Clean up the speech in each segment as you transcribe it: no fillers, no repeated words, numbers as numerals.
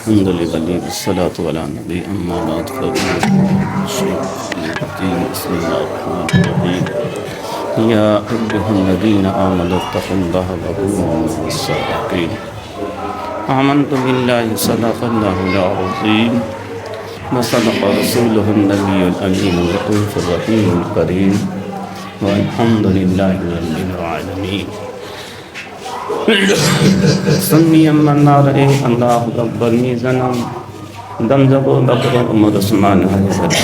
الحمد لله والصلاة على النبي أما بعد بسم الله الرحمن الرحيم يا أيها الذين آمنوا اتقوا الله وكونوا مع الصادقين آمنت بالله صدق الله العظيم وصدق رسوله النبي الأمين الرؤوف الرحيم الكريم والحمد لله رب العالمين سنی من نارے اللہ اکبر میزنم دمزب و بکر عمر عثمان حضرت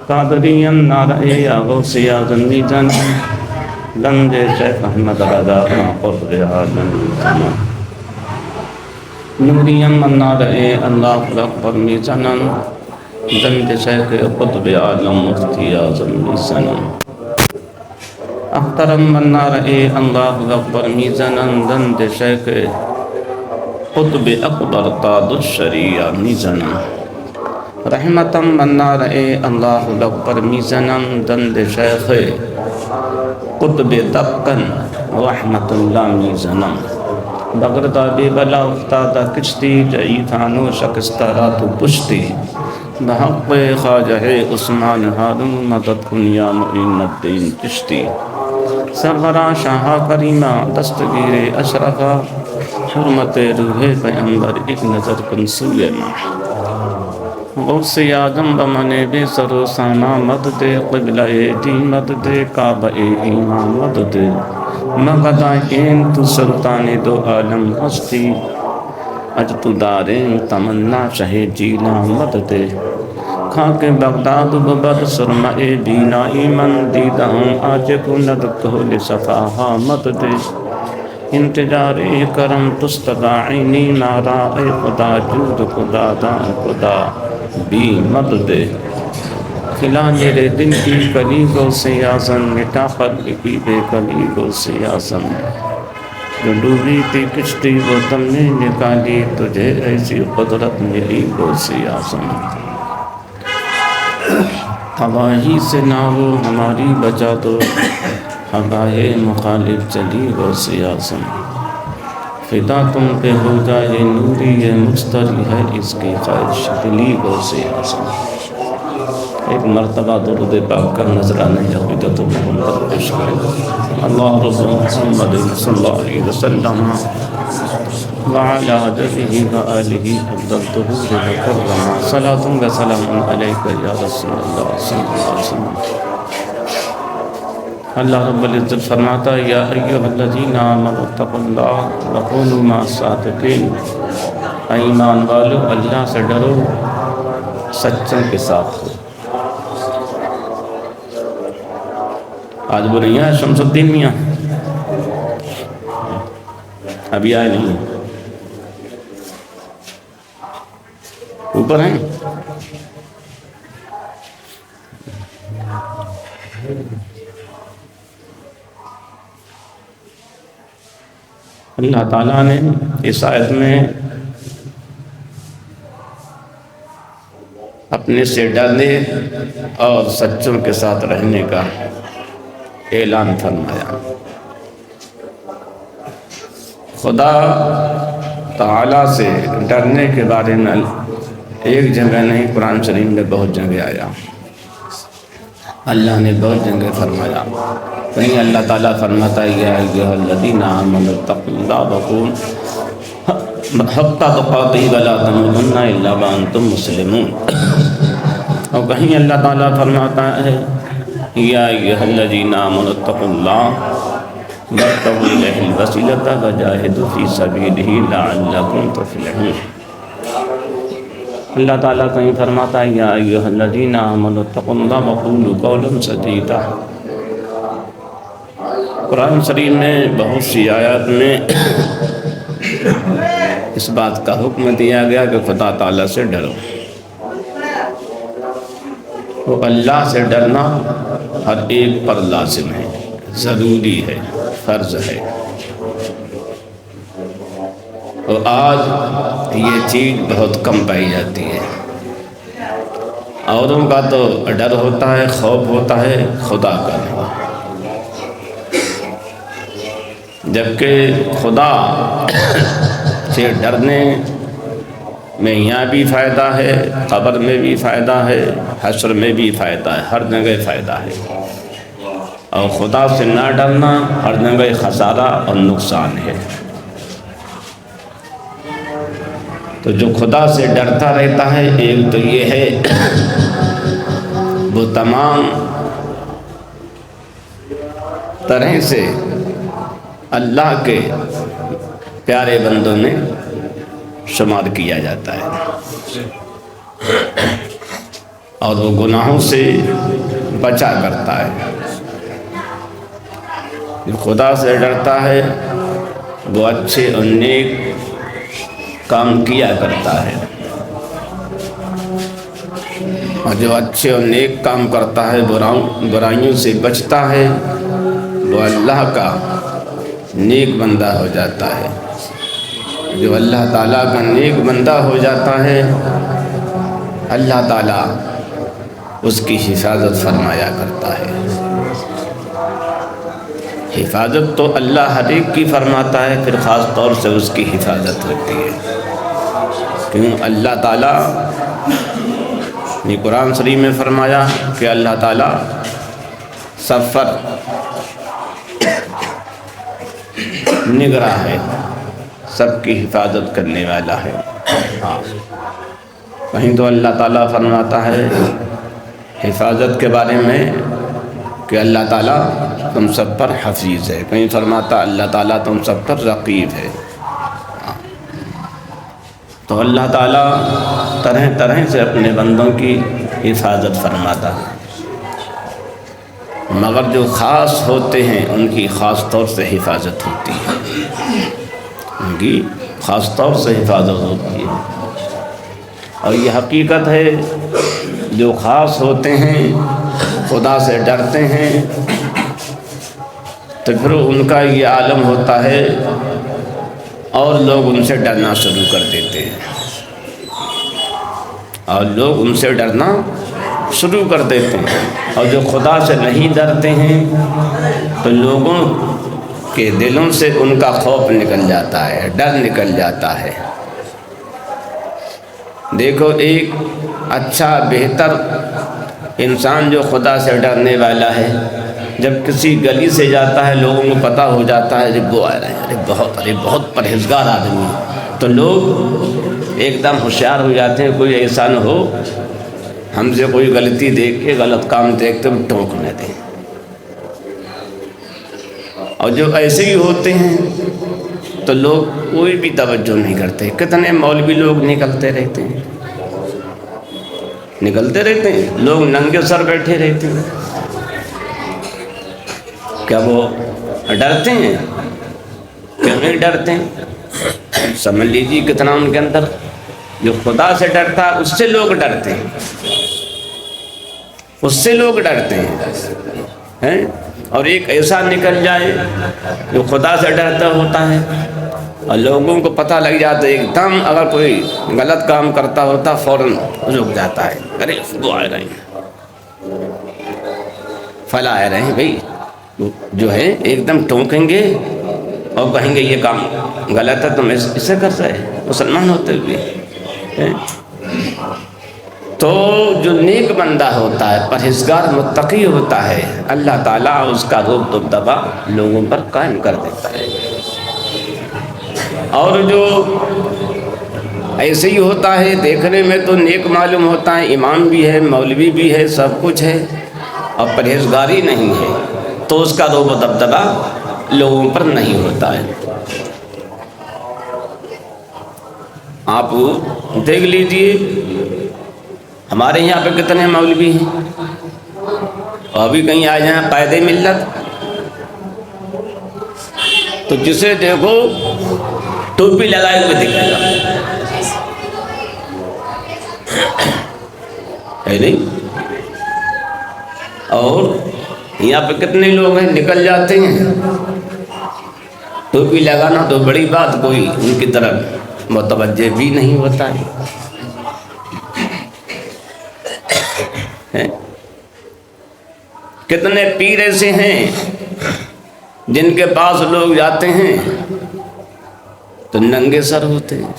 قادرین نارے یا غوث یا زنیزن لنج شیخ احمد رضا قرب عالم زمان نورین من نارے اللہ اکبر میزنم لنج شیخ قطب عالم مفتی اعظم سنم احترم من نارے اللہ اکبر میزنن دند شیخ قطب اکبر تاج الشریعہ میزنن رحمتم من نارے اللہ اکبر میزنن دند شیخ قطب دکن رحمت اللہ میزنن بغردہ بے بلا افتادہ کشتی جئی تھانو شکستہ راتو پشتی بحق خواجہ عثمان ہارون مدد کن یا معین الدین چشتی سرورا شاہ کریمہ دستگیر اشرفہ حرمت روح پیغمبر ایک نظر کن سوئے غوث اعظم بمن بے سر و سامہ مدد قبلہ دی مدد کعبہ ایمان مدد مغدائین تو سلطان دو عالم ہستی اجتو دارین تمنا شہ جیلا مدد خاک بغداد ببر سرمہ بینائی من دیدہ ہوں آج کو ندکہ لصفاہا مدد انتجار کرم تستدعینی نارا اے خدا جود خدا دان خدا بی مدد خلانجر دن کی کلیگوں سے آزن مٹا خلق کی بے کلیگوں سے آزن جو ڈوبی تھی کشتی وہ تم نے نکالی تجھے ایسی قدرت ملی گو سے آزن تباہی سے نہ ہو ہماری بچا دو ہوائے مخالف چلی وہ سیاسم فدا تم پہ ہو جائے نوری یہ مستری ہے اس کی خواہش دلی وہ سیاسم ایک مرتبہ درود پاک کا نظرانہ عقیدت محمد پیش کریں اللہ رب محمد صلی اللہ علیہ وسلم وعلى آله وآله أفضلته بكرما صلاة وسلام عليك يا رسول الله صلی اللہ علیہ وسلم اللہ رب العزت فرماتا ہے یا ایھا الذین آمنوا اتقوا اللہ وکونوا مع الصادقین ایمان والو اللہ سے ڈرو سچوں کے ساتھ ہو آج بول رہی ہیں شمس الدین میاں ابھی آئے نہیں اوپر ہیں اللہ تعالیٰ نے اس آیت میں اپنے سے ڈرنے اور سچوں کے ساتھ رہنے کا اعلان فرمایا خدا تعالیٰ سے ڈرنے کے بارے میں ایک جگہ نہیں قرآن شریف میں بہت جگہ آیا اللہ نے بہت جگہ فرمایا کہیں اللہ تعالیٰ فرماتا ہے یا ایھا الذین آمنوا اتقوا اللہ وکونوا حق تقاته ولا تموتن الا وانتم مسلمون اور کہیں اللہ تعالیٰ فرماتا ہے یا ایھا الذین آمنوا اتقوا اللہ وابتغوا الیہ الوسیلۃ وجاہدوا فی سبیلہ لعلکم تفلحون اللہ تعالیٰ کہیں فرماتا ہے یا ایھا الذین آمنوا اتقوا اللہ وقولوا قولا سدیدا قرآن شریف میں بہت سی آیات میں اس بات کا حکم دیا گیا کہ خدا تعالیٰ سے ڈرو وہ اللہ سے ڈرنا ہر ایک پر لازم ہے ضروری ہے فرض ہے اور آج یہ چیز بہت کم پائی جاتی ہے اوروں کا تو ڈر ہوتا ہے خوف ہوتا ہے خدا کا نہیں جبکہ خدا سے ڈرنے میں یہاں بھی فائدہ ہے، قبر میں بھی فائدہ ہے، حشر میں بھی فائدہ ہے، ہر جگہ فائدہ ہے۔ اور خدا سے نہ ڈرنا ہر جگہ خسارہ اور نقصان ہے۔ تو جو خدا سے ڈرتا رہتا ہے، ایک تو یہ ہے وہ تمام طرح سے اللہ کے پیارے بندوں میں شمار کیا جاتا ہے، اور وہ گناہوں سے بچا کرتا ہے۔ جو خدا سے ڈرتا ہے وہ اچھے اور نیک کام کیا کرتا ہے، اور جو اچھے اور نیک کام کرتا ہے، برائیوں سے بچتا ہے، وہ اللہ کا نیک بندہ ہو جاتا ہے۔ جو اللہ تعالیٰ کا نیک بندہ ہو جاتا ہے، اللہ تعالیٰ اس کی حفاظت فرمایا کرتا ہے۔ حفاظت تو اللہ ہر ایک کی فرماتا ہے، پھر خاص طور سے اس کی حفاظت ہوتی ہے، کیوں اللہ تعالیٰ نے قرآن شریف میں فرمایا کہ اللہ تعالیٰ سب پر نگراں ہے، سب کی حفاظت کرنے والا ہے۔ ہاں، کہیں تو اللہ تعالیٰ فرماتا ہے حفاظت کے بارے میں کہ اللہ تعالیٰ تم سب پر حفیظ ہے، کہیں فرماتا اللہ تعالیٰ تم سب پر رقیب ہے۔ تو اللہ تعالیٰ طرح طرح سے اپنے بندوں کی حفاظت فرماتا ہے، مگر جو خاص ہوتے ہیں ان کی خاص طور سے حفاظت ہوتی ہے، ان کی خاص طور سے حفاظت ہوتی ہے۔ اور یہ حقیقت ہے، جو خاص ہوتے ہیں خدا سے ڈرتے ہیں تو پھر ان کا یہ عالم ہوتا ہے اور لوگ ان سے ڈرنا شروع کر دیتے ہیں، اور لوگ ان سے ڈرنا شروع کر دیتے ہیں۔ اور جو خدا سے نہیں ڈرتے ہیں تو لوگوں کے دلوں سے ان کا خوف نکل جاتا ہے، ڈر نکل جاتا ہے۔ دیکھو، ایک اچھا بہتر انسان جو خدا سے ڈرنے والا ہے، جب کسی گلی سے جاتا ہے لوگوں کو پتہ ہو جاتا ہے وہ آ رہے ہیں، ارے بہت پرہیزگار آدمی ہے، تو لوگ ایک دم ہوشیار ہو جاتے ہیں، کوئی ایسا نہ ہو ہم سے کوئی غلطی دیکھ کے، غلط کام دیکھ کے ٹوکنے دیں۔ اور جو ایسے ہی ہوتے ہیں تو لوگ کوئی بھی توجہ نہیں کرتے۔ کتنے مولوی لوگ نکلتے رہتے ہیں، لوگ ننگے سر بیٹھے رہتے ہیں، کیا وہ ڈرتے ہیں؟ کیوں نہیں ڈرتے ہیں؟ سمجھ لیجیے کتنا ان کے اندر جو خدا سے ڈرتا ہے اس سے لوگ ڈرتے ہیں، اس سے لوگ ڈرتے ہیں۔ اور ایک ایسا نکل جائے جو خدا سے ڈرتا ہوتا ہے اور لوگوں کو پتہ لگ جاتا ہے، ایک دم اگر کوئی غلط کام کرتا ہوتا فوراً رک جاتا ہے، ارے وہ آ رہے ہیں، فلاں آ رہے ہیں، بھائی جو ہے ایک دم ٹونکیں گے اور کہیں گے یہ کام غلط ہے، تم اسے کر رہے مسلمان ہوتے ہوئے۔ تو جو نیک بندہ ہوتا ہے، پرہیزگار متقی ہوتا ہے، اللہ تعالیٰ اس کا روب دبدبا لوگوں پر قائم کر دیتا ہے۔ اور جو ایسے ہی ہوتا ہے، دیکھنے میں تو نیک معلوم ہوتا ہے، امام بھی ہے، مولوی بھی ہے، سب کچھ ہے، اور پرہیزگاری نہیں ہے، تو اس کا روب و دبدبا لوگوں پر نہیں ہوتا ہے۔ آپ دیکھ لیجئے ہمارے یہاں پہ کتنے مولوی ہیں، اور ابھی کہیں آ جائیں قائد ملت تو جسے دیکھو ٹوپی لگائے ہوئے دکھے گا، ہے نہیں؟ اور یہاں پہ کتنے لوگ ہیں نکل جاتے ہیں، ٹوپی لگانا تو بڑی بات، کوئی ان کی طرف متوجہ بھی نہیں ہوتا ہے۔ کتنے پیر ایسے ہیں جن کے پاس لوگ جاتے ہیں تو ننگے سر ہوتے ہیں،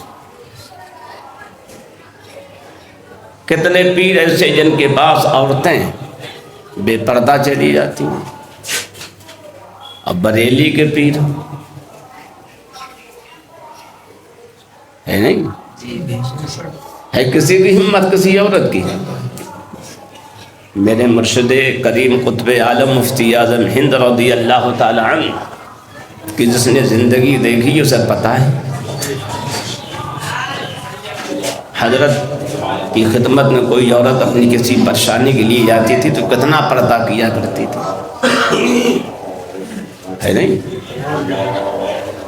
کتنے پیر ایسے جن کے پاس عورتیں بے پردہ چلی جاتی ہیں. اب بریلی کے پیر ہے نہیں ہے کسی کی ہمت کسی عورت کی. میرے مرشد کریم قطب عالم مفتی اعظم ہند رضی اللہ تعالی عنہ کہ جس نے زندگی دیکھی اسے پتہ ہے حضرت کی خدمت میں کوئی عورت اپنی کسی پریشانی کے لیے جاتی تھی تو کتنا پردہ کیا کرتی تھی ہے نہیں.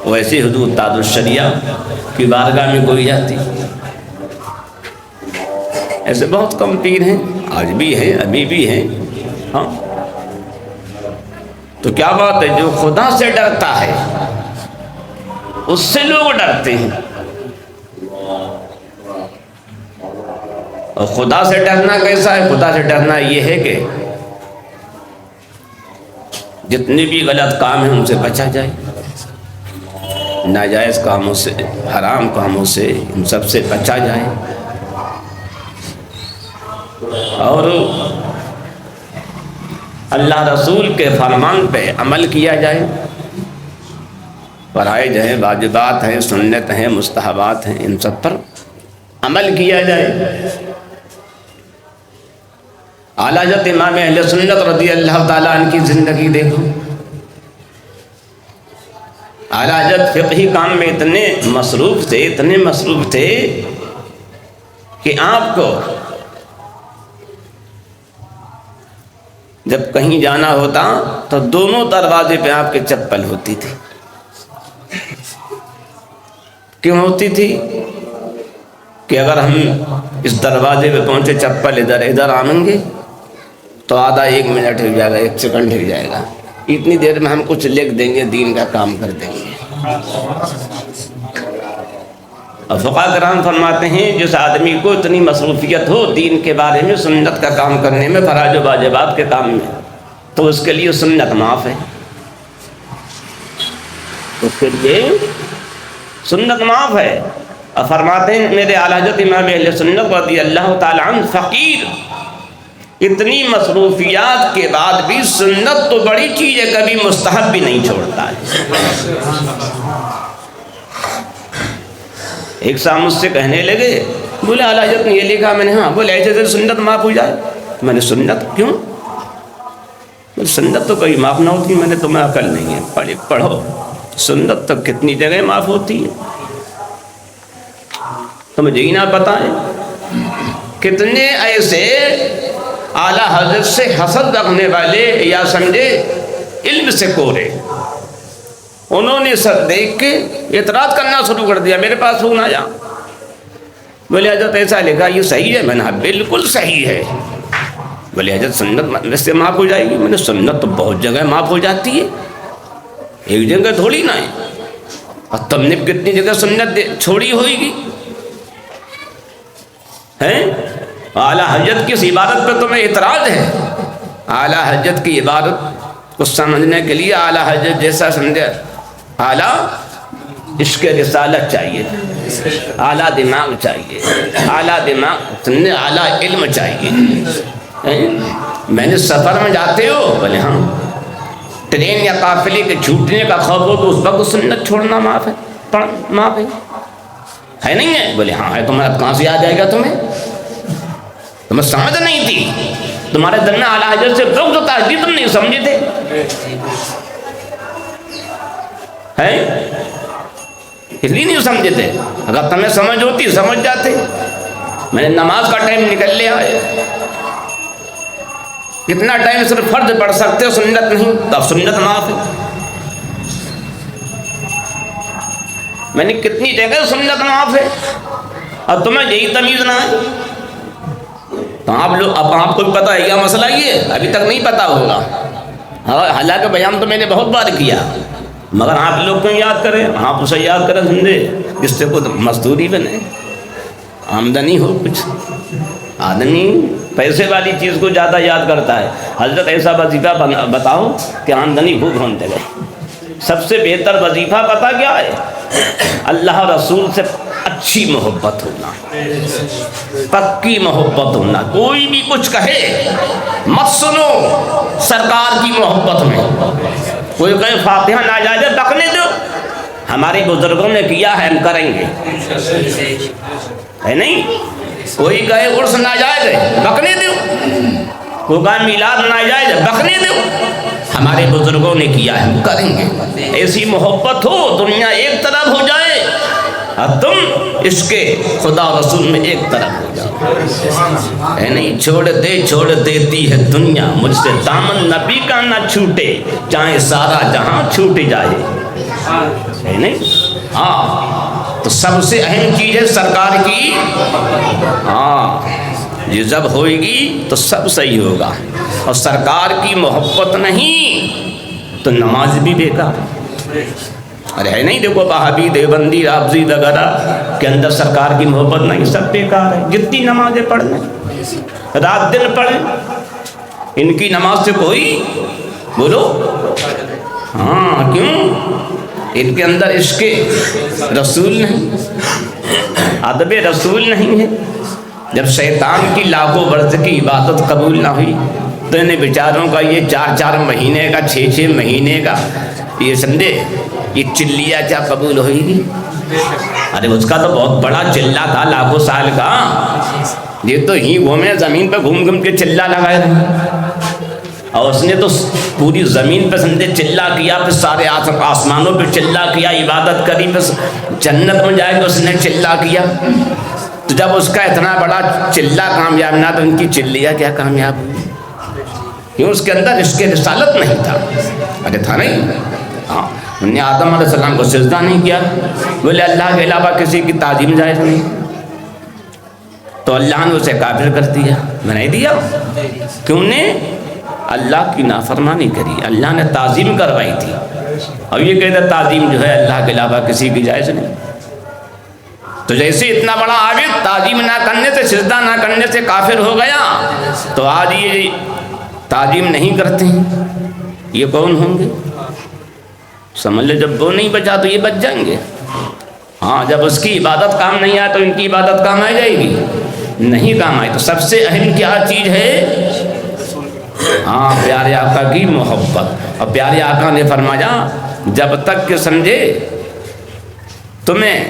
ویسے حضور تاج الشریعہ کی بارگاہ میں کوئی جاتی. ایسے بہت کم پیر ہیں، آج بھی ہیں ابھی بھی ہیں. ہاں تو کیا بات ہے، جو خدا سے ڈرتا ہے اس سے لوگ ڈرتے ہیں. اور خدا سے ڈرنا کیسا ہے؟ خدا سے ڈرنا یہ ہے کہ جتنے بھی غلط کام ہیں ان سے بچا جائے، ناجائز کاموں سے، حرام کاموں سے، ان سب سے بچا جائے، اور اللہ رسول کے فرمان پہ عمل کیا جائے. فرائض ہیں، واجبات ہیں، سنت ہیں، مستحبات ہیں، ان سب پر عمل کیا جائے. اعلیٰ حضرت امام اہل سنت رضی اللہ تعالیٰ عنہ کی زندگی دیکھو. اعلیٰ حضرت فقہی کام میں اتنے مصروف تھے کہ آپ کو جب کہیں جانا ہوتا تو دونوں دروازے پہ آپ کے چپل ہوتی تھی. کیوں ہوتی تھی؟ کہ اگر ہم اس دروازے پہ پہنچے چپل ادھر آئیں گے تو آدھا 1 منٹ ہو جائے گا، 1 سیکنڈ ہو جائے گا، اتنی دیر میں ہم کچھ لکھ دیں گے، دین کا کام کر دیں گے. اور فقہاء کرام فرماتے ہیں جس آدمی کو اتنی مصروفیت ہو دین کے بارے میں، سنت کا کام کرنے میں، فرائض و واجبات کے کام میں، تو اس کے لیے سنت معاف ہے. اس کے لیے سنت معاف ہے. اور فرماتے ہیں میرے اعلیٰ حضرت امام اہل سنت رضی اللہ تعالی عنہ فقیر اتنی مصروفیات کے بعد بھی سنت تو بڑی چیز ہے، کبھی مستحب بھی نہیں چھوڑتا ہے. ایک صاحب مجھ سے کہنے لگے، بولے اعلیٰ حضرت نے یہ لکھا. میں نے ہاں. بولے ایسے سنت معاف ہو جائے. میں نے سنت کیوں؟ بولے سنت تو کبھی معاف نہ ہوتی. میں نے تمہیں عقل نہیں ہے، پڑھو سنت تو کتنی جگہ معاف ہوتی ہے، تمہیں ہی نہ پتہ ہے. کتنے ایسے اعلیٰ حضرت سے حسد رکھنے والے یا سمجھے علم سے کورے، انہوں نے سر دیکھ کے اعتراض کرنا شروع کر دیا. میرے پاس فون آیا، بولے حضرت ایسا لکھا، یہ صحیح ہے؟ میں نے کہا بالکل صحیح ہے. بولے حضرت سنت ویسے معاف ہو جائے گی؟ میں نے سنت تو بہت جگہ معاف ہو جاتی ہے، ایک جگہ تھوڑی نہ ہے. اور تم نے کتنی جگہ سنت چھوڑی ہوئے گی ہیں؟ اعلیٰ حضرت کی اس عبادت پہ تمہیں اعتراض ہے. اعلیٰ حضرت کی عبادت کو سمجھنے کے لیے اعلیٰ حضرت جیسا سمجھے اعلیٰ عشق رسالت چاہیے، اعلیٰ دماغ چاہیے، اعلیٰ دماغ اعلیٰ علم چاہیے. میں نے سفر میں جاتے ہو؟ بولے ہاں. ٹرین یا قافلے کے چھوٹنے کا خوف ہو تو اس وقت سنت چھوڑنا معاف ہے، معاف ہے نہیں ہے؟ بولے ہاں ہے. تمہارا کہاں سے یاد آئے گا تمہیں؟ تمہیں سمجھ نہیں تھی، تمہارے دل میں اعلیٰ حضرت سے بغض و تعظیم تم نہیں سمجھے تھے ہیں، اس لیے نہیں سمجھے تھے. اگر تمہیں سمجھ ہوتی سمجھ جاتے. میں نے نماز کا ٹائم نکل لیا ہے، کتنا ٹائم صرف فرض پڑھ سکتے ہو، سنت نہیں، تو اب سنت معاف ہے. میں نے کتنی جگہ سنت معاف ہے اور تمہیں یہی تمیز نہ ہے. تو اب آپ کو بھی پتہ ہے کیا مسئلہ، یہ ابھی تک نہیں پتہ ہوگا. حالانکہ بیان تو میں نے بہت بار کیا، مگر آپ لوگ کیوں یاد کریں؟ آپ اسے یاد کریں سمجھے جس سے کوئی مزدوری بنے، آمدنی ہو. کچھ آدمی پیسے والی چیز کو زیادہ یاد کرتا ہے. حضرت ایسا وظیفہ بتاؤ کہ آمدنی خوب ہونے لگے. سب سے بہتر وظیفہ پتہ کیا ہے؟ اللہ رسول سے اچھی محبت ہونا، پکی محبت ہونا. کوئی بھی کچھ کہے مت سنو سرکار کی محبت میں. کوئی کہے فاتحہ ناجائز ہے، بکنے دو، ہمارے بزرگوں نے کیا ہے ہم کریں گے، ہے نہیں. کوئی کہے عرس ناجائز ہے، بکنے دو. کوئی کہے میلاد ناجائز ہے، بکنے دو، ہمارے بزرگوں نے کیا ہے ہم کریں گے. ایسی محبت ہو دنیا ایک طرف ہو جائے اور تم اس کے خدا رسول میں ایک طرف ہو جاؤ، ہے نہیں. چھوڑ دیتی ہے دنیا مجھ سے دامن نبی کا نہ چھوٹے، چاہے سارا جہاں چھوٹ جائے، ہے نہیں. ہاں تو سب سے اہم چیز ہے سرکار کی. ہاں یہ جب ہوئے گی تو سب صحیح ہوگا. اور سرکار کی محبت نہیں تو نماز بھی بیکار. ارے ہے نہیں، دیکھو بہابی دیوبندی رافضی وغیرہ کے اندر سرکار کی محبت نہیں، سب بیکار ہے. جتنی نمازیں پڑھ لیں، رات دن پڑھیں، ان کی نماز سے کوئی بولو. ہاں کیوں؟ ان کے اندر عشق رسول نہیں، ادب رسول نہیں ہے. جب شیطان کی لاکھوں برس کی عبادت قبول نہ ہوئی تو انہیں بیچاروں کا یہ 4 مہینے کا 6 مہینے کا یہ سمجھے یہ چلیا کیا قبول ہوئی گی؟ ارے اس کا تو بہت بڑا چلہ تھا لاکھوں سال کا. یہ تو ہی گھومے زمین پہ گھوم کے چلہ لگائے رہے، اور اس نے تو پوری زمین پہ سمجھے چلہ کیا، پھر سارے آسمانوں پہ چلہ کیا، عبادت کری، پھر جنت میں جائے تو اس نے چلہ کیا. تو جب اس کا اتنا بڑا چلہ کامیاب نہ تو ان کی چلیاں کیا کامیاب ہوئی؟ کیوں؟ اس کے اندر عشق رسالت نہیں تھا. ارے تھا نہیں. ہاں انہوں نے آدم علیہ السلام کو سجدہ نہیں کیا، بولے اللہ کے علاوہ کسی کی تعظیم جائز نہیں، تو اللہ نے اسے کافر کر دیا. نہیں دیا، کیوں نے؟ اللہ کی نافرمانی کری، اللہ نے تعظیم کروائی تھی. اب یہ کہتے تعظیم جو ہے اللہ کے علاوہ کسی کی جائز نہیں. تو جیسے اتنا بڑا عابد تعظیم نہ کرنے سے، سجدہ نہ کرنے سے کافر ہو گیا، تو آج یہ تعظیم نہیں کرتے ہیں، یہ کون ہوں گے؟ سمجھ لے جب وہ نہیں بچا تو یہ بچ جائیں گے. ہاں جب اس کی عبادت کام نہیں آئے تو ان کی عبادت کام آ جائے گی؟ نہیں کام آئے. تو سب سے اہم کیا چیز ہے؟ ہاں پیارے آقا کی محبت. اور پیارے آقا نے فرمایا جب تک کہ سمجھے تمہیں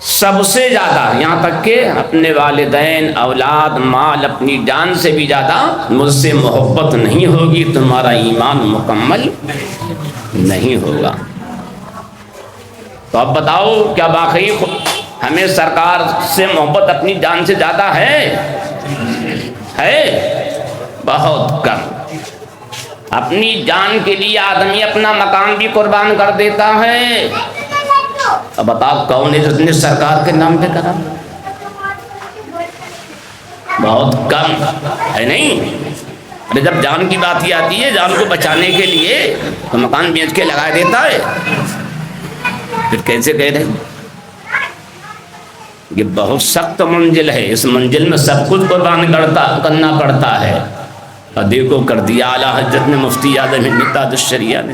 سب سے زیادہ، یہاں تک کہ اپنے والدین، اولاد، مال، اپنی جان سے بھی زیادہ مجھ سے محبت نہیں ہوگی، تمہارا ایمان مکمل نہیں ہوگا. تو اب بتاؤ کیا واقعی ہمیں سرکار سے محبت اپنی جان سے زیادہ ہے؟ بہت کم. اپنی جان کے لیے آدمی اپنا مکان بھی قربان کر دیتا ہے. اب بتاؤ کون ہے جس نے سرکار کے نام پہ کرا؟ بہت کم ہے نہیں. ارے جب جان کی بات ہی آتی ہے، جان کو بچانے کے لیے تو مکان بیچ کے لگا دیتا ہے. پھر کیسے کہہ رہے؟ یہ بہت سخت منزل ہے، اس منزل میں سب کچھ قربان کرنا پڑتا ہے. اور دیکھو کر دیا اعلیٰ حضرت نے، مفتی اعظم ہند تاج الشریعہ نے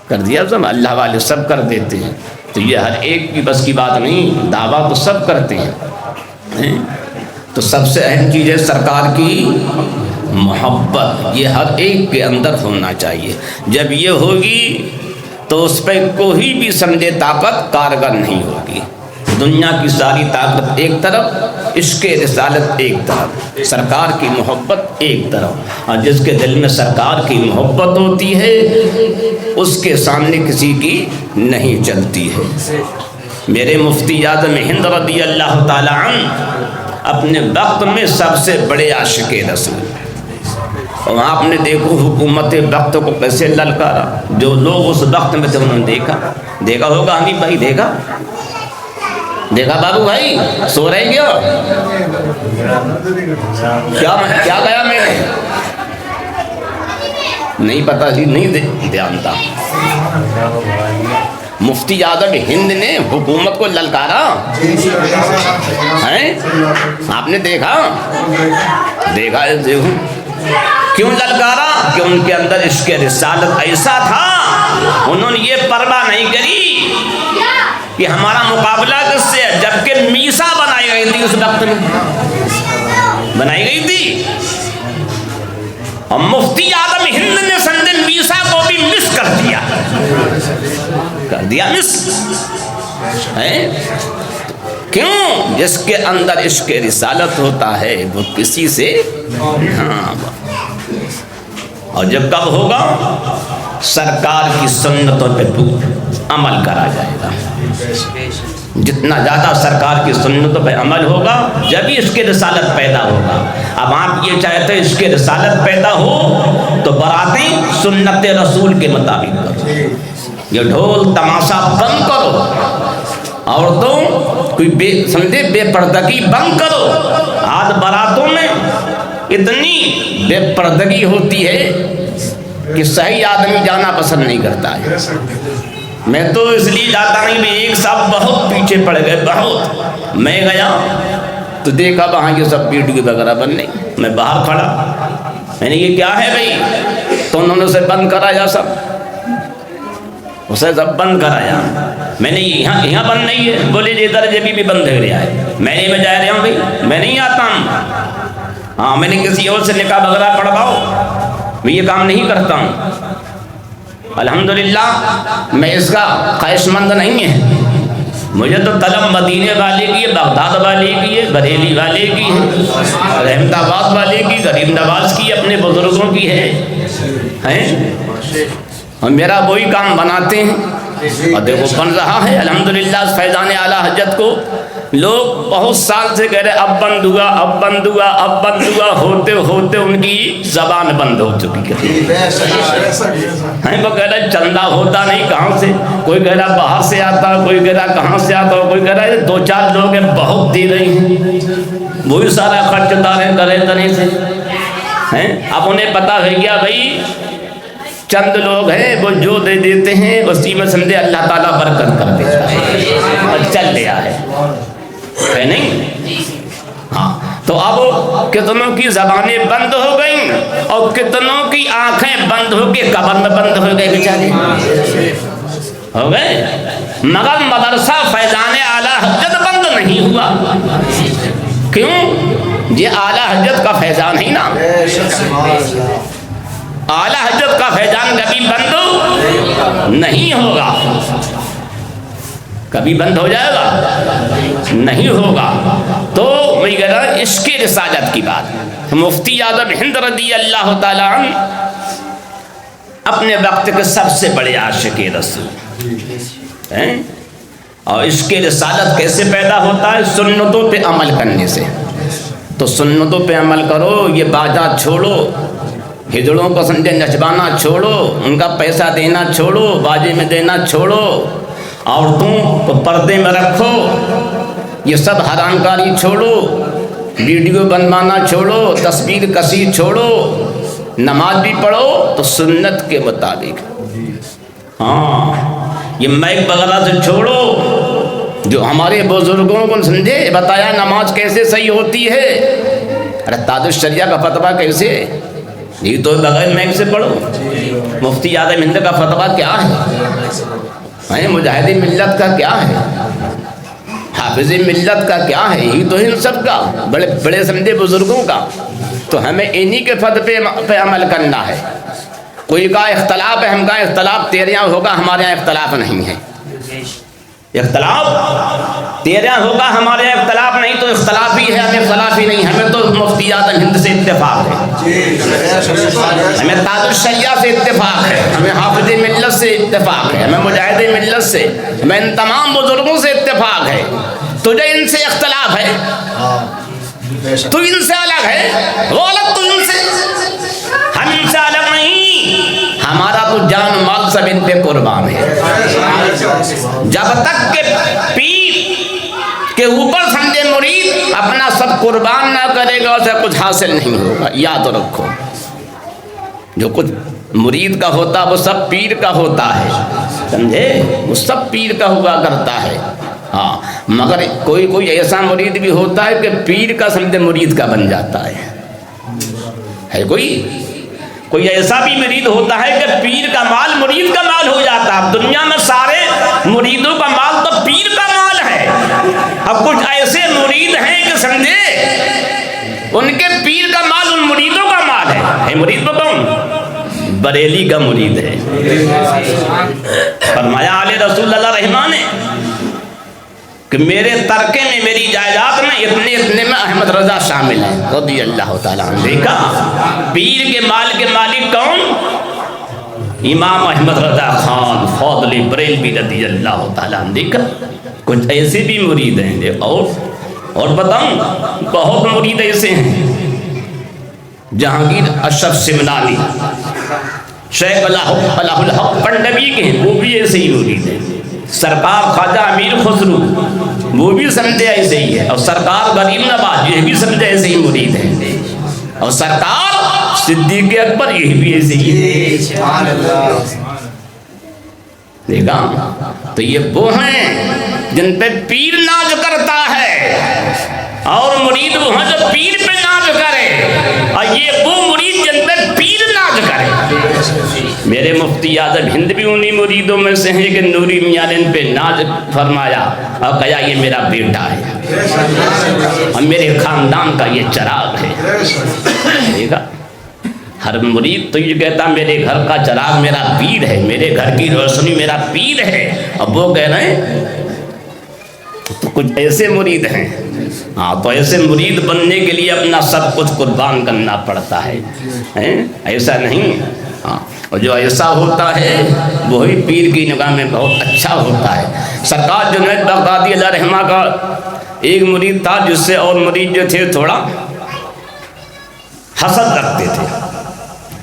کر دیا. سب اللہ والے سب کر دیتے ہیں، تو یہ ہر ایک کی بس کی بات نہیں، دعویٰ تو سب کرتے ہیں. تو سب سے اہم چیز ہے سرکار کی محبت. یہ ہر ایک کے اندر ہونا چاہیے. جب یہ ہوگی تو اس پہ کوئی بھی سمجھے طاقت کارگر نہیں ہوگی. دنیا کی ساری طاقت ایک طرف، عشق رسالت ایک طرف، سرکار کی محبت ایک طرف. اور جس کے دل میں سرکار کی محبت ہوتی ہے اس کے سامنے کسی کی نہیں چلتی ہے. میرے مفتی اعظم ہند رضی اللہ تعالی عنہ اپنے وقت میں سب سے بڑے عاشق رسول. اور آپ نے دیکھو حکومت وقت کو کیسے للکارا. جو لوگ اس وقت میں تھے انہوں نے دیکھا ہوگا. حنیف بھائی دیکھا بابو بھائی سو رہے کیا گیا میں نے نہیں پتا جی، نہیں دھیان تھا. مفتی اعظم ہند نے حکومت کو للکارا ہے. آپ نے دیکھا کیوں للکارا؟ کہ ان کے اندر عشق رسالت ایسا تھا، انہوں نے یہ پرواہ نہیں کری کہ ہمارا مقابلہ کس سے ہے، جبکہ میسا بنائی گئی تھی اس وقت میں، بنائی گئی تھی، اور مفتی اعظم ہند نے سند میسا کو بھی مس کر دیا مس ہے۔ کیوں؟ جس کے اندر عشق رسالت ہوتا ہے وہ کسی سے ہاں، اور جب کب ہوگا؟ سرکار کی سنتوں پہ عمل کرا جائے گا، جتنا زیادہ سرکار کی سنتوں پہ عمل ہوگا جبھی عشق رسالت پیدا ہوگا۔ اب آپ یہ چاہتے ہیں عشق رسالت پیدا ہو تو براتیں سنت رسول کے مطابق کرو، یہ ڈھول تماشا بند کرو، عورتوں کوئی بے پردگی بند کرو۔ آج براتوں میں اتنی بے پردگی ہوتی ہے کہ صحیح آدمی جانا پسند نہیں کرتا ہے۔ میں تو اس لیے جاتا نہیں بھی ایک صاحب بہت پیچھے پڑ گئے، بہت، میں گیا تو دیکھا وہاں یہ سب ویڈیو وغیرہ بن نہیں، میں باہر کھڑا، میں نے یہ کیا ہے بھائی؟ تو انہوں نے اسے بند کرایا، اسے سب بند کرایا۔ میں نے یہاں بند نہیں ہے، بولے جی ادھر جبھی بھی بند ہو رہا ہے، میں نہیں میں جا رہا ہوں بھائی، میں نہیں آتا ہوں، ہاں میں نے کسی اور سے نکاح وغیرہ پڑھواؤ، میں یہ کام نہیں کرتا ہوں۔ الحمدللہ میں اس کا خواہش مند نہیں ہے، مجھے تو طلب مدینے والے کی ہے، بغداد والے کی ہے، بریلی والے کی ہے، رحمت آباد والے کی، غریب نواز کی، اپنے بزرگوں کی ہے، اور میرا وہی کام بناتے ہیں، اور دیکھو بن رہا ہے الحمدللہ۔ فیضان اعلیٰ حضرت کو لوگ بہت سال سے کہہ رہے اب بند ہوا، اب بند ہوا، اب بند ہوا، ہوتے ہوتے ان کی زبان بند ہو چکی ہے۔ وہ کہہ رہے چندہ ہوتا نہیں کہاں سے، کوئی کہہ رہا باہر سے آتا، کوئی کہہ رہا کہاں سے آتا، کوئی کہہ رہا دو چار لوگ ہیں بہت دے رہے ہیں، وہی سارا خرچ دارے کرے طرح سے ہیں۔ اب انہیں پتا ہے کیا بھائی چند لوگ ہیں وہ جو دے دیتے ہیں اسی میں سمجھے اللہ تعالیٰ برکت کر دیتا ہے اور چل گیا ہے نہیں؟ ہاں تو اب کتنوں کی زبانیں بند ہو گئیں اور کتنوں کی آنکھیں بند ہو کے قبر میں بند ہو گئے بیچارے ہو گئے، مگر مدرسہ فیضان اعلیٰ حضرت بند نہیں ہوا۔ کیوں؟ یہ اعلیٰ حضرت کا فیضان ہی نا، اعلیٰ حضرت کا فیضان کبھی بند نہیں ہوگا، کبھی بند ہو جائے گا نہیں ہوگا۔ تو میں کہہ رہا ہوں عشق رسالت کی بات، مفتی اعظم ہند رضی اللہ تعالیٰ عنہ اپنے وقت کے سب سے بڑے عاشق رسول ہیں، اور عشق رسالت کیسے پیدا ہوتا ہے؟ سنتوں پہ عمل کرنے سے۔ تو سنتوں پہ عمل کرو، یہ باجا چھوڑو، ہجڑوں کو سمجھے نچوانا چھوڑو، ان کا پیسہ دینا چھوڑو، باجے میں دینا چھوڑو، عورتوں کو پردے میں رکھو، یہ سب حرام کاری چھوڑو، ویڈیو بنوانا چھوڑو، تصویر کشی چھوڑو، نماز بھی پڑھو تو سنت کے مطابق، ہاں یہ میک وغیرہ سے چھوڑو، جو ہمارے بزرگوں کو سمجھے بتایا نماز کیسے صحیح ہوتی ہے، ارے تاج الشریعہ کا فتویٰ کیسے، یہ تو بغیر میک سے پڑھو، مفتی اعظم ہند کا فتویٰ کیا ہے، مجاہد ملت کا کیا ہے، حافظ ملت کا کیا ہے، یہ تو ان سب کا بڑے بڑے سمجھے بزرگوں کا، تو ہمیں انہی کے فتوے پہ عمل کرنا ہے۔ کوئی کا اختلاف ہے، ہم کا اختلاف تیرے یہاں ہوگا، ہمارے یہاں اختلاف نہیں ہے، اختلاف تیرے یہاں ہوگا، ہمارے یہاں اختلاف نہیں، تو اختلاف ہی ہے، ہمیں اختلاف ہی نہیں، ہمیں تو مفتی اعظم ہند سے اتفاق ہے، ہمیں تاج الشریعہ سے اتفاق ہے، ہمیں حافظ ملت سے اتفاق ہے، ہمیں مجاہد ملت سے، ہمیں ان تمام بزرگوں سے اتفاق ہے۔ تجھے ان سے اختلاف ہے، تو ان سے الگ ہے، وہ الگ تو ان سے، ہم ان سے الگ نہیں، ہمارا تو جان مال سب ان پہ قربان ہے۔ جب تک کہ پیر کے اوپر سمجھے مرید اپنا سب قربان نہ کرے گا اسے کچھ حاصل نہیں ہوگا، یاد رکھو، جو کچھ مرید کا ہوتا وہ سب پیر کا ہوتا ہے، سمجھے، وہ سب پیر کا ہوا کرتا ہے، ہاں مگر کوئی ایسا مرید بھی ہوتا ہے کہ پیر کا سمجھے مرید کا بن جاتا ہے کوئی ایسا بھی مرید ہوتا ہے کہ پیر کا مال مرید کا مال ہو جاتا ہے۔ دنیا میں سارے مریدوں کا مال تو پیر ان کے پیر کا مال ان مریدوں کا مال ہے مرید تو کون؟ بریلی کا مرید ہے۔ فرمایا آل رسول اللہ رحمہ نے کہ میرے ترکے میں میری جائیداد میں اتنے میں احمد رضا شامل ہیں رضی اللہ تعالیٰ عنہ۔ دیکھا پیر کے مال کے مالک کون؟ امام احمد رضا خان فاضلی بریلوی رضی اللہ تعالیٰ عنہ۔ دیکھا کچھ ایسے بھی مرید ہیں اور بتاؤں بہت مرید ایسے ہیں۔ جہانگیر اشرف سمنانی شیخ الہ الحق پنڈوی کے ہیں، وہ بھی ایسے ہی مرید ہیں۔ سرکار خواجہ امیر خسرو وہ بھی سمجھے ایسے ہی ہے، اور سرکار غریب نواز یہ بھی سمجھے ایسے ہی مرید ہیں، اور سرکار صدیق اکبر یہ بھی ایسے ہی ہے۔ دیکھا تو یہ وہ ہیں جن پہ پیر ناز کرتا ہے، اور مرید وہ ہیں جو پیر پہ ناز کرے، اور یہ وہ مرید جن پہ پیر ناز کرے۔ میرے مفتی اعظم ہند بھی انہی مریدوں میں سے ہیں کہ نوری میاں نے ان پہ ناز فرمایا اور کہا یہ میرا بیٹا ہے اور میرے خاندان کا یہ چراغ ہے۔ دیکھا ہر مرید تو یہ کہتا میرے گھر کا چراغ میرا پیر ہے، میرے گھر کی روشنی میرا پیر ہے، اب وہ کہہ رہے ہیں تو کچھ ایسے مرید ہیں۔ ہاں تو ایسے مرید بننے کے لیے اپنا سب کچھ قربان کرنا پڑتا ہے، ایسا نہیں۔ ہاں اور جو ایسا ہوتا ہے وہی پیر کی نگاہ میں بہت اچھا ہوتا ہے۔ سرکار جنید بغدادی علیہ رحمہ کا ایک مرید تھا جس سے اور مرید جو تھے تھوڑا حسد رکھتے تھے۔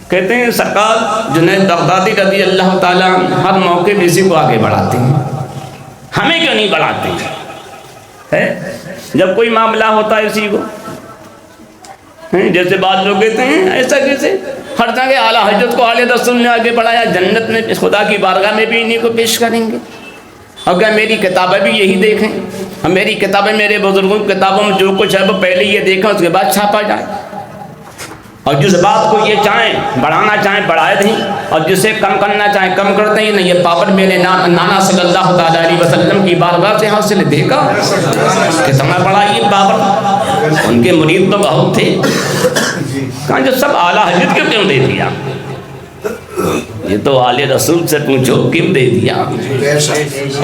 کہتے ہیں سرکار جنید بغدادی رضی اللہ تعالیٰ ہر موقع پہ اسی کو آگے بڑھاتے ہیں، ہمیں کیوں نہیں بڑھاتے ہیں؟ جب کوئی معاملہ ہوتا ہے اسی کو، جیسے بعض لوگ کہتے ہیں ایسا کیسے، ہر جگہ اعلیٰ حضرت کو اعلیٰ رسول نے آگے بڑھایا، جنت میں خدا کی بارگاہ میں بھی انہیں کو پیش کریں گے۔ اگر میری کتابیں بھی یہی دیکھیں، میری کتابیں میرے بزرگوں کی کتابوں میں جو کچھ ہے وہ پہلے یہ دیکھیں اس کے بعد چھاپا جائے، اور جس بات کو یہ چاہیں بڑھانا چاہیں بڑھائے دیں، اور جسے کم کرنا چاہیں کم کرتے ہیں۔ نہیں یہ پاپڑ میرے نانا صلی اللہ تعالیٰ علیہ وسلم کی بارگاہ سے حاصل دیکھا کتنا بڑا یہ پاپڑ، ان کے مرید تو بہت تھے، کہاں جو سب اعلیٰ حضرت کیوں دے دیا؟ یہ تو آل رسول سے پوچھو کیوں دے دیا؟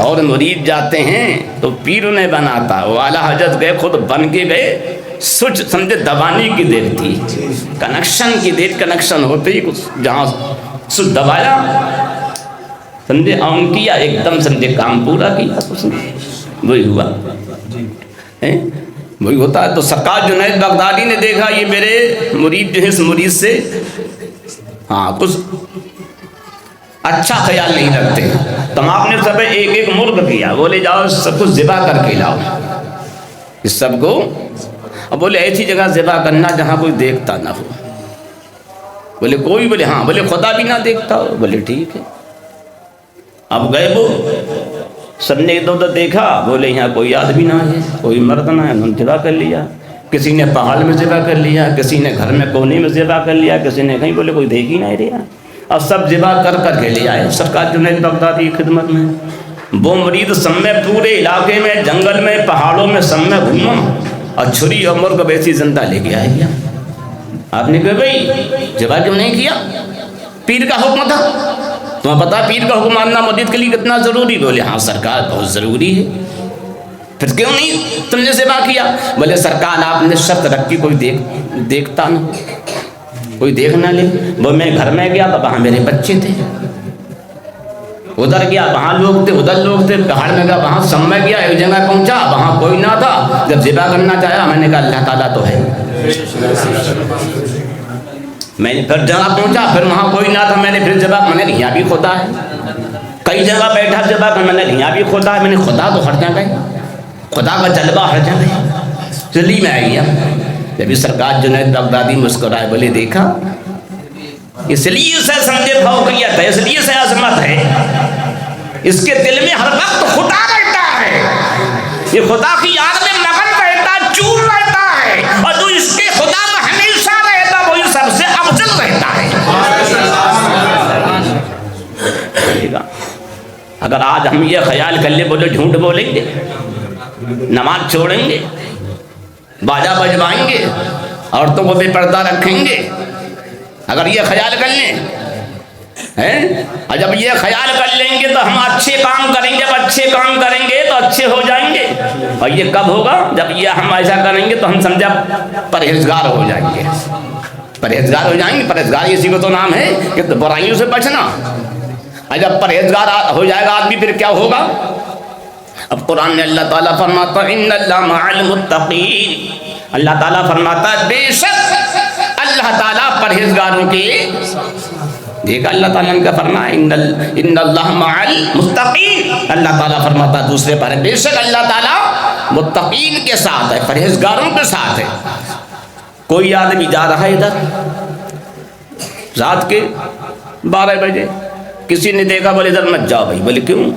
اور مرید جاتے ہیں تو پیر انہیں بناتا، وہ اعلیٰ حضرت گئے خود بن کے گئے، سوچ سمجھے دبانے کی دیر تھی، کنیکشن کی دیر، کنیکشن ہوتے ہی جہاں سوچ دبایا سمجھے آن کیا، ایک دم سمجھے کام پورا کیا اس نے، وہی ہوا وہی ہوتا ہے۔ تو سرکار جنید بغدادی نے دیکھا یہ میرے مرید جو ہے اس مرید سے ہاں کچھ اچھا خیال نہیں رکھتے، تو آپ نے سب ایک ایک مرغ کیا، بولے جاؤ سب کو ذبح کر کے لاؤ، اس سب کو، اب بولے ایسی جگہ ذبح کرنا جہاں کوئی دیکھتا نہ ہو، بولے کوئی، بولے ہاں، بولے خدا بھی نہ دیکھتا ہو، بولے ٹھیک ہے۔ اب گئے وہ سب نے ادھر ادھر دیکھا، بولے یہاں کوئی آدمی نہ ہے، کوئی مرد نہ ہے، انہوں نے ذبح کر لیا، کسی نے پہاڑ میں ذبح کر لیا، کسی نے گھر میں کونے میں ذبح کر لیا، کسی نے کہیں، بولے کوئی دیکھ ہی نہیں رہا، اب سب ذبح کر کر کے لے آئے سرکار جنید بغدادی کی خدمت میں۔ وہ مرید سب میں پورے علاقے میں جنگل میں پہاڑوں میں سب میں گھوما، اور چھری اور مرغ ویسی زندہ لے کے آئے گیا۔ آپ نے کہا بھائی ذبح کیوں نہیں کیا؟ پیر کا حکم تھا، تمہیں پتا پیر کا حکم ماننا مرید کے لیے کتنا ضروری؟ بولے ہاں سرکار بہت ضروری ہے، پھر کیوں نہیں تم نے ذبح کیا؟ بولے سرکار آپ نے شرط رکھی کوئی دیکھتا نہ، کوئی دیکھ نہ لے۔ وہ میں گھر میں گیا تو وہاں میرے بچے تھے، ادھر گیا وہاں لوگ تھے، ادھر لوگ تھے، پہاڑ میں گیا وہاں سب میں گیا، ایک جگہ پہنچا وہاں کوئی نہ تھا، جب ذبح کرنا چاہا میں نے کہا اللہ تعالیٰ تو ہے، میں نے پھر جگہ پہنچا پھر وہاں کوئی نہ تھا، میں نے پھر ذبح، میں نے یہاں بھی خدا ہے، کئی جگہ بیٹھا ذبح کر، میں نے یہاں بھی خدا ہے، میں نے خدا تو ہر جگہ ہے، خدا کا جلوہ ہر جگہ ہے، چلی میں آئی اب جبھی سرکار جنید بغدادی مسکرائے، بولے دیکھا اس لیے سے سمجھے فوقیت ہے، اس لیے سے عظمت ہے، اس کے دل میں ہر وقت خدا رہتا ہے، یہ خدا کی یاد میں مگن رہتا ہے، چور رہتا ہے، اور جو اس کے خدا میں ہمیشہ رہتا وہی سب سے افضل رہتا ہے۔ اگر آج ہم یہ خیال کر لیں بولے جھوٹ بولیں گے، نماز چھوڑیں گے، باجا بجوائیں گے، عورتوں کو بے پردہ رکھیں گے؟ اگر یہ خیال کر لیں اور جب یہ خیال کر لیں گے تو ہم اچھے کام کریں گے، جب اچھے کام کریں گے تو اچھے ہو جائیں گے. اور یہ کب ہوگا؟ جب یہ ہم ایسا کریں گے تو ہم سمجھا پرہیزگار ہو جائیں گے. پرہیزگار ہو جائیں گے. پرہیزگار اسی کو تو نام ہے کہ برائیوں سے بچنا. اور جب پرہیزگار ہو جائے گا آدمی پھر کیا ہوگا؟ اب قرآن میں اللہ تعالیٰ فرماتا ہے ان اللہ مع المتقین. اللہ تعالیٰ فرماتا ہے بے شک اللہ تعالیٰ پرہیزگاروں کے. دیکھا اللہ تعالیٰ نے کیا فرمایا؟ ان اللہ مع المتقین. اللہ تعالیٰ فرماتا ہے دوسرے پر بے شک اللہ تعالیٰ متقین کے ساتھ ہے، پرہیزگاروں کے ساتھ ہے. کوئی آدمی جا رہا ہے ادھر رات کے 12 بجے، کسی نے دیکھا، بولے ادھر مت جاؤ بھائی. بولے کیوں؟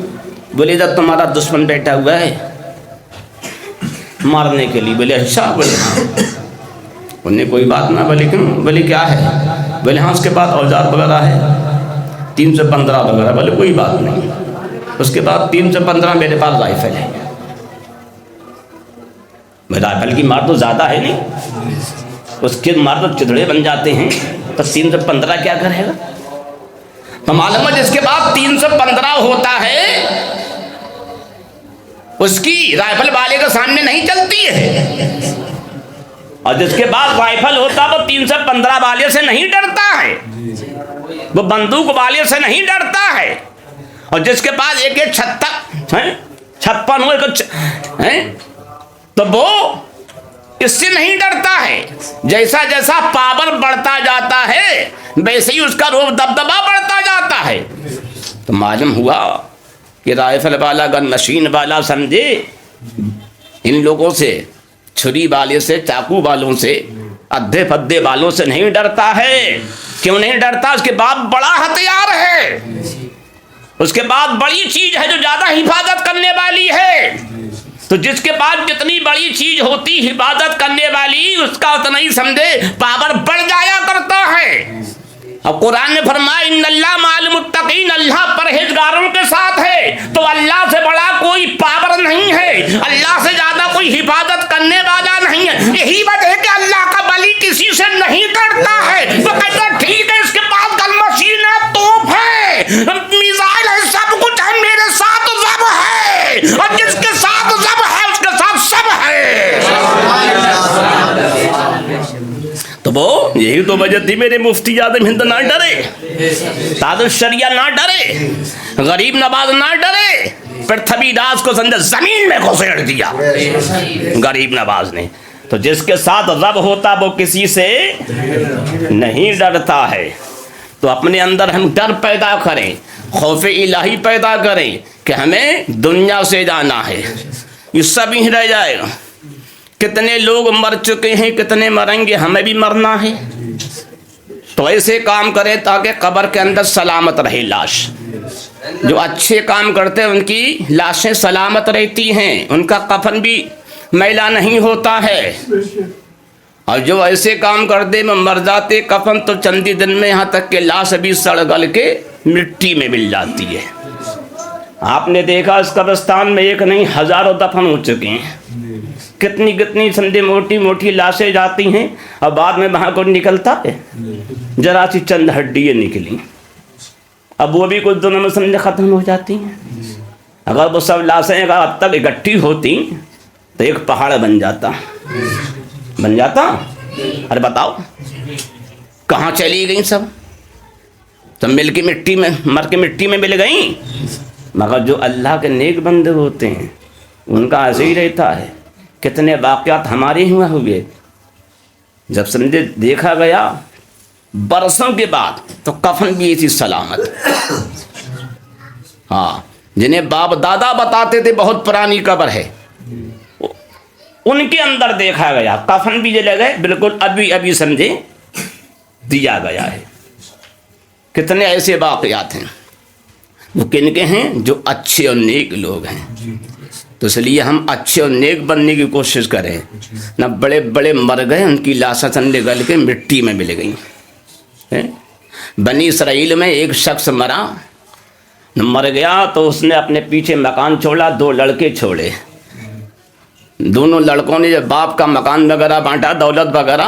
بولے ادھر تمہارا دشمن بیٹھا ہوا ہے مارنے کے لیے. بولے اچھا؟ بولے ہاں. انہیں کوئی بات نہ. بولے کیوں؟ بولے کیا ہے؟ بولے ہاں اس کے بعد اوزار وغیرہ ہے 315 وغیرہ. بولے کوئی بات نہیں. اس کے بعد 315 میرے پاس رائفل ہے. رائفل کی مار تو زیادہ ہے نہیں، اس کے مار تو چدڑے بن جاتے ہیں، تو 315 کیا کرے گا؟ تو معلوم ہے جس کے بعد 315 ہوتا ہے اس کی رائفل والے کے سامنے نہیں چلتی ہے، اور جس کے بعد رائفل ہوتا وہ 315 والے سے نہیں ڈرتا ہے، وہ بندوق والے سے نہیں ڈرتا ہے. اور جس کے پاس ایک 56 ہو تو وہ اس سے نہیں ڈرتا ہے. جیسا جیسا پاور بڑھتا جاتا ہے ویسے ہی اس کا روب دبدبا بڑھتا جاتا ہے. تو معلوم ہوا کہ رائفل والا گن مشین والا سمجھے ان لوگوں سے، چھری والے سے، چاقو والوں سے، ادھے پدے والوں سے نہیں ڈرتا ہے. کیوں نہیں ڈرتا؟ اس کے بعد بڑا ہتھیار ہے، اس کے بعد بڑی چیز ہے جو زیادہ حفاظت کرنے والی ہے. تو جس کے بعد جتنی بڑی چیز ہوتی حفاظت کرنے والی اس کا اتنا ہی سمجھے پاور بڑھ جایا کرتا ہے. اب قرآن نے فرمایا ان اللہ مع المتقین، اللہ پرہیزگاروں کے ساتھ ہے. تو اللہ سے بڑا کوئی پاور نہیں ہے، اللہ سے زیادہ کوئی حفاظت کرنے والا نہیں ہے. یہی وجہ ہے کہ اللہ کا ولی کسی سے نہیں ڈرتا ہے. وہ کہتا ٹھیک ہے اس کے پاس گن مشین ہے، توپ ہے، میزائل ہے، سب کچھ ہے، میرے ساتھ رب ہے، اور جس کے ساتھ رب ہے اس کے ساتھ سب ہے. تو وہ یہی تو وجہ تھی میرے مفتی اعظم ہند نہ ڈرے، تاج الشریعہ نہ ڈرے، غریب نواز نہ ڈرے. پرتھوی داس کو سمجھا زمین میں گھسیڑ دیا غریب نواز نے. تو جس کے ساتھ رب ہوتا وہ کسی سے نہیں ڈرتا ہے. تو اپنے اندر ہم ڈر پیدا کریں، خوف الہی پیدا کریں کہ ہمیں دنیا سے جانا ہے، یہ سب ہی رہ جائے گا. کتنے لوگ مر چکے ہیں، کتنے مریں گے، ہمیں بھی مرنا ہے. تو ایسے کام کریں تاکہ قبر کے اندر سلامت رہے لاش. جو اچھے کام کرتے ہیں ان کی لاشیں سلامت رہتی ہیں، ان کا کفن بھی میلا نہیں ہوتا ہے. اور جو ایسے کام کرتے میں مر جاتے کفن تو چندی دن میں یہاں تک کہ لاش بھی سڑ گل کے مٹی میں مل جاتی ہے. آپ نے دیکھا اس قبرستان میں ایک نہیں ہزاروں دفن ہو چکے ہیں. کتنی کتنی سمجھے موٹی موٹی لاشیں جاتی ہیں اور بعد میں وہاں کو نکلتا ہے ذرا سی چند ہڈیاں نکلی، اب وہ بھی کچھ دنوں میں سمجھے ختم ہو جاتی ہیں. اگر وہ سب لاشیں اگر اب تک اکٹھی ہوتی تو ایک پہاڑ بن جاتا. ارے بتاؤ کہاں چلی گئیں سب؟ تو مل کے مٹی میں، مر کے مٹی میں مل گئیں. مگر جو اللہ کے نیک بندے ہوتے ہیں ان کا ایسے ہی رہتا ہے. کتنے واقعات ہمارے ہوا ہوئے، جب سمجھے دیکھا گیا برسوں کے بعد تو کفن بھی ایسی سلامت. ہاں، جنہیں باپ دادا بتاتے تھے بہت پرانی قبر ہے، ان کے اندر دیکھا گیا کفن بھی جلے گئے بالکل ابھی ابھی سمجھے دیا گیا ہے. کتنے ایسے واقعات ہیں. وہ کن کے ہیں؟ جو اچھے اور نیک لوگ ہیں. تو اس لیے ہم اچھے اور نیک بننے کی کوشش کریں. نہ بڑے بڑے مر گئے، ان کی لاشیں سنلے گل کے مٹی میں مل گئیں. بنی اسرائیل میں ایک شخص مر گیا تو اس نے اپنے پیچھے مکان چھوڑا، 2 لڑکے چھوڑے. دونوں لڑکوں نے جب باپ کا مکان وغیرہ بانٹا، دولت وغیرہ،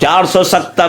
470,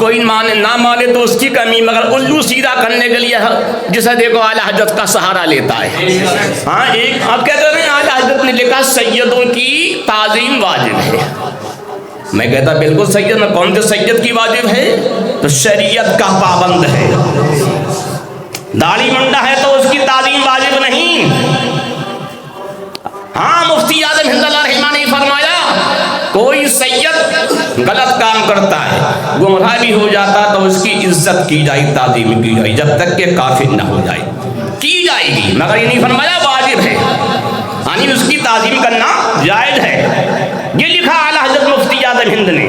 کوئی مانے نہ مانے تو اس کی کمی، مگر الو سیدھا کرنے کے لیے جسے دیکھو اعلیٰ حضرت کا سہارا لیتا ہے. ہاں ایک آپ کہتے ہیں اعلیٰ حضرت نے لکھا سیدوں کی تعظیم واجب ہے. میں کہتا بالکل سید، میں کون سے سید کی واجب ہے؟ تو شریعت کا پابند ہے. داڑھی منڈا ہے تو اس کی تعظیم واجب نہیں. ہاں مفتی اعظم ہند اللہ رحمہ نے فرمایا کوئی سید غلط کام کرتا ہے، گمراہ بھی ہو جاتا تو اس کی عزت کی جائے، تعظیم کی جائے، جب تک کہ کافر نہ ہو جائے. کی جائے گی، مگر یہ نہیں فرمایا واجب ہے، یعنی اس کی تعظیم کرنا جائز ہے. یہ لکھا اعلیٰ حضرت مفتی اعظم ہند نے،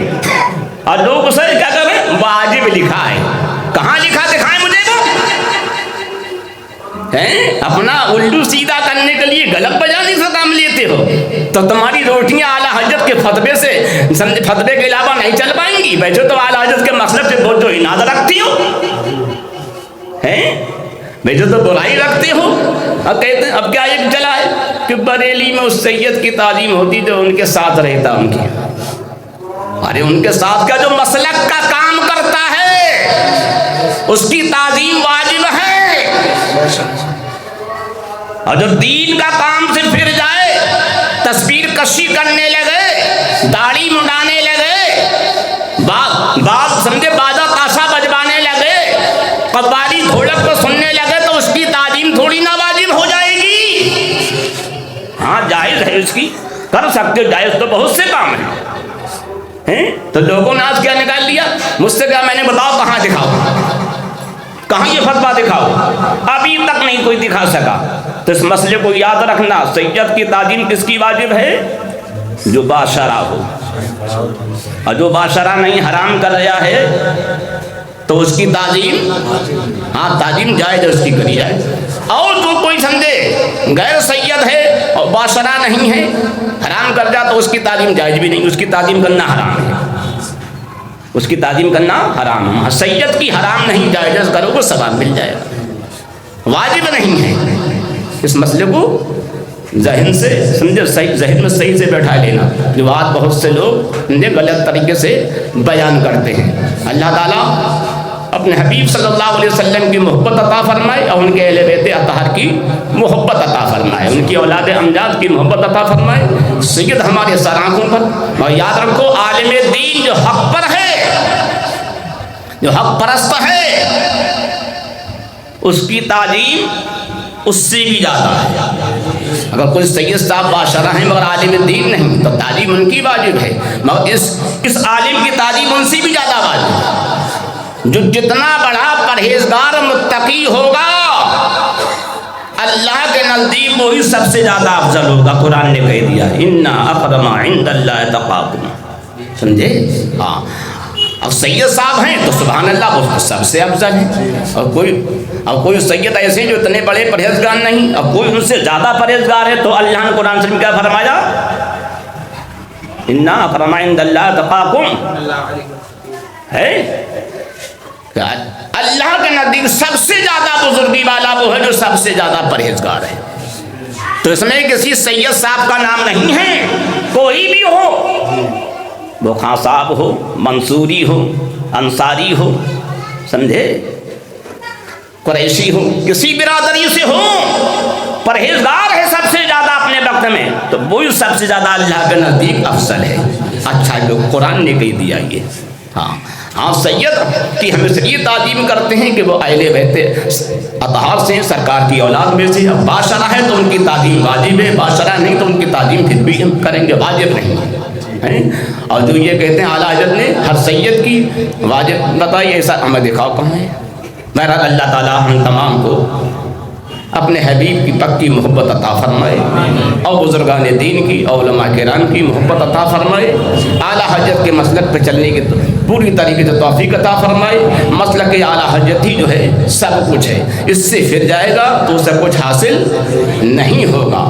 اور لوگ اسے کیا کر رہے ہیں؟ واجب لکھا ہے. کہاں لکھا دکھائیں مجھے وہ. اپنا الٹو سیدھا کرنے کے لیے غلط بجانے سے کام لیتے ہو تو تمہاری روٹیاں اعلیٰ حضرت کے فتوے سے فتوے کے علاوہ نہیں چل پائیں گی. بیٹھو تو اعلیٰ حضرت کے مسلک سے بہت جو اناد رکھتی ہو، بیٹھو تو برائی رکھتے ہو. اب کہتے ہیں اب کیا ایک چلا ہے کہ بریلی میں اس سید کی تعظیم ہوتی جو ان کے ساتھ رہتا، ان کی ارے ان کے ساتھ کا جو مسلک کا کام کرتا ہے اس کی تعظیم واجب ہے. اور جو دین کا کام سے پھر جائے، تصویر کشی کرنے لگے، داڑھی منڈانے لگے، بعض سمجھے بازا تاشا بجوانے لگے، قوالی ڈھولک کو سننے لگے تو اس کی تعظیم تھوڑی نہ واجب ہو جائے گی. ہاں جائز ہے، اس کی کر سکتے، جائز تو بہت سے کام ہیں. تو لوگوں نے آج کیا نکال لیا مجھ سے، کیا میں نے بتاؤ کہاں دکھاؤ، کہاں یہ فتویٰ دکھاؤ. ابھی تک نہیں کوئی دکھا سکا. تو اس مسئلے کو یاد رکھنا، سید کی تعظیم کس کی واجب ہے؟ جو باشرہ ہو. اور جو باشرہ نہیں حرام کر رہا ہے تو اس کی تعظیم، ہاں تعظیم جائز ہے، اس کی کری جائے. اور جو کوئی سمجھے غیر سید ہے اور باشرہ نہیں ہے، حرام کر جا تو اس کی تعظیم جائز بھی نہیں، اس کی تعظیم کرنا حرام ہے، اس کی تعظیم کرنا حرام ہے. سید کی حرام نہیں، جائز کرو گے ثواب مل جائے گا، واجب نہیں ہے. اس مسئلے کو ذہن سے سمجھے، ذہن میں صحیح سے بیٹھا لینا. جو بات بہت سے لوگ غلط طریقے سے بیان کرتے ہیں. اللہ تعالیٰ اپنے حبیب صلی اللہ علیہ وسلم کی محبت عطا فرمائے اور ان کے اہل بیت اطہار کی محبت عطا فرمائے، ان کی اولاد امجاد کی محبت عطا فرمائے. سید ہمارے سر آنکھوں پر. اور یاد رکھو عالم دین جو حق پر ہے، جو حق پرست ہے، اس کی تعظیم اس سے بھی زیادہ ہے. اگر کوئی سید صاحب باشرہ ہیں مگر عالم دین نہیں تو تعظیم ان کی واجب ہے، مگر اس عالم کی تعظیم ان سے بھی زیادہ واجب ہے. جو جتنا بڑا پرہیزگار متقی ہوگا اللہ کے نزدیک وہی سب سے زیادہ افضل ہوگا. قرآن نے کہہ دیا اِنَّا أَكْرَمَ عِندَ اللَّهِ أَتْقَاكُمْ. سمجھے؟ ہاں اب سید صاحب ہیں تو سبحان اللہ وہ سب سے افضل ہیں. اور کوئی سید ایسے جو اتنے بڑے پرہیزگار نہیں، اب کوئی ان سے زیادہ پرہیزگار ہے تو اللہ نے قرآن شریف کیا فرمایا؟ اِنَّا أَكْرَمَ عِندَ اللَّهِ أَتْقَاكُمْ. ہے اللہ کے نزدیک سب سے زیادہ بزرگی والا وہ ہے جو سب سے زیادہ پرہیزگار ہے. تو اس میں کسی سید صاحب کا نام نہیں ہے، کوئی بھی ہو، وہ خان صاحب ہو، منصوری ہو، انصاری ہو، سمجھے، قریشی ہو، کسی برادری سے ہو، پرہیزگار ہے سب سے زیادہ اپنے وقت میں تو وہی سب سے زیادہ اللہ کے نزدیک افضل ہے. اچھا جو قرآن نے کہہ دیا یہ. ہاں سید کی ہم اس لیے تعظیم کرتے ہیں کہ وہ اہل بیت اطہار سے ہیں، سرکار کی اولاد میں سے. اب باشرہ ہے تو ان کی تعظیم واجب ہے، باشرہ نہیں تو ان کی تعظیم پھر بھی ہم کریں گے، واجب نہیں ہے. اور جو یہ کہتے ہیں اعلیٰ حضرت نے ہر سید کی واجب بتائی، ایسا ہمیں دکھاؤ کہاں ہے. بہرحال اللہ تعالیٰ ہم تمام کو اپنے حبیب کی پکی محبت عطا فرمائے اور بزرگان دین کی، علماء کرام کی محبت عطا فرمائے. اعلیٰ حضرت کے مسلک پہ چلنے کی پوری طریقے سے توفیق عطا فرمائے. مسلک اعلیٰ حضرت ہی جو ہے سب کچھ ہے، اس سے پھر جائے گا تو اسے کچھ حاصل نہیں ہوگا.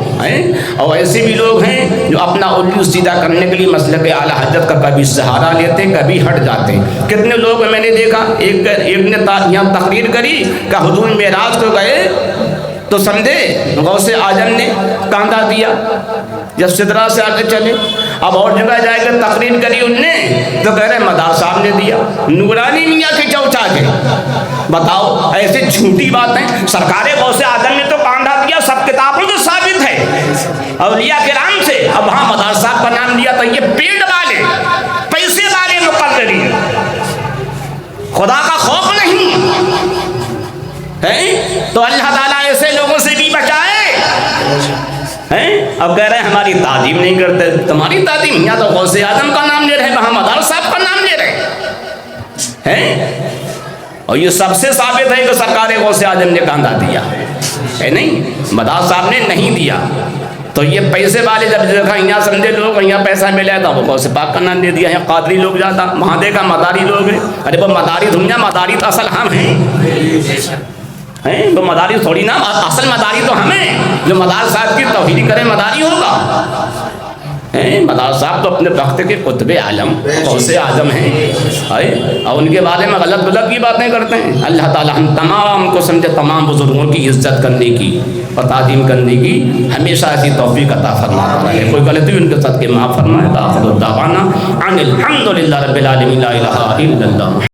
اور ایسے بھی لوگ ہیں جو اپنا الٹو سیدھا کرنے کے لیے مسلک اعلیٰ حضرت کا کبھی سہارا لیتے ہیں، کبھی ہٹ جاتے ہیں. کتنے لوگ میں نے دیکھا، ایک نے یہاں تقریر کری کہ حضور معراج کو گئے تو سمجھے غوث اعظم نے کاندھا دیا جب سدرا سے آگے چلے. اب اور جگہ جائے کر تقریر کری ان نے تو کہہ رہے مدار صاحب نے دیا. نورانی میاں کے چوچا کے. بتاؤ ایسے جھوٹی باتیں. سرکار غوث اعظم نے تو کاندھا دیا, سب کتابوں سے ثابت ہے, اولیاء کرام سے. اب وہاں مدار صاحب کا نام لیا تو یہ پیٹ والے پیسے والے مقررین, خدا کا خوف نہیں ہے. تو اللہ تعالیٰ ایسے لوگوں سے بھی بچائے. اب کہہ رہے ہیں ہماری تعظیم نہیں کرتے. تمہاری تعظیم, یا تو غوث اعظم کا نام لے رہے ہیں, وہاں مدار صاحب کا نام لے رہے ہیں. اور یہ سب سے ثابت ہے کہ سرکار غوث اعظم نے کاندھا دیا ہے نہیں, مدار صاحب نے نہیں دیا. تو یہ پیسے والے جب دیکھا یہاں سمجھے لوگ یہاں پیسہ ملے تھا, وہ غوث پاک کا نام دے دیا. یہاں قادری لوگ جاتا, وہاں دیکھا مداری لوگ ہیں. ارے وہ مداری دنیا, مداری تو اصل ہم ہیں, وہ مداری تھوڑی نا, اصل مداری تو ہمیں. جو مدار صاحب کی توحید کرے مداری ہوگا. مدار صاحب تو اپنے وقت کے قطب عالم غوث اعظم ہیں, اور ان کے بارے میں غلط غلط کی باتیں کرتے ہیں. اللہ تعالی ہم تمام کو سمجھے, تمام بزرگوں کی عزت کرنے کی اور تعظیم کرنے کی ہمیشہ ایسی توفیق عطا فرماتا رہے. کوئی غلطی ان کے ساتھ کے معاف فرمائے. آخر دعوانا ان الحمد للہ رب العالمین, لا الہ الا اللہ.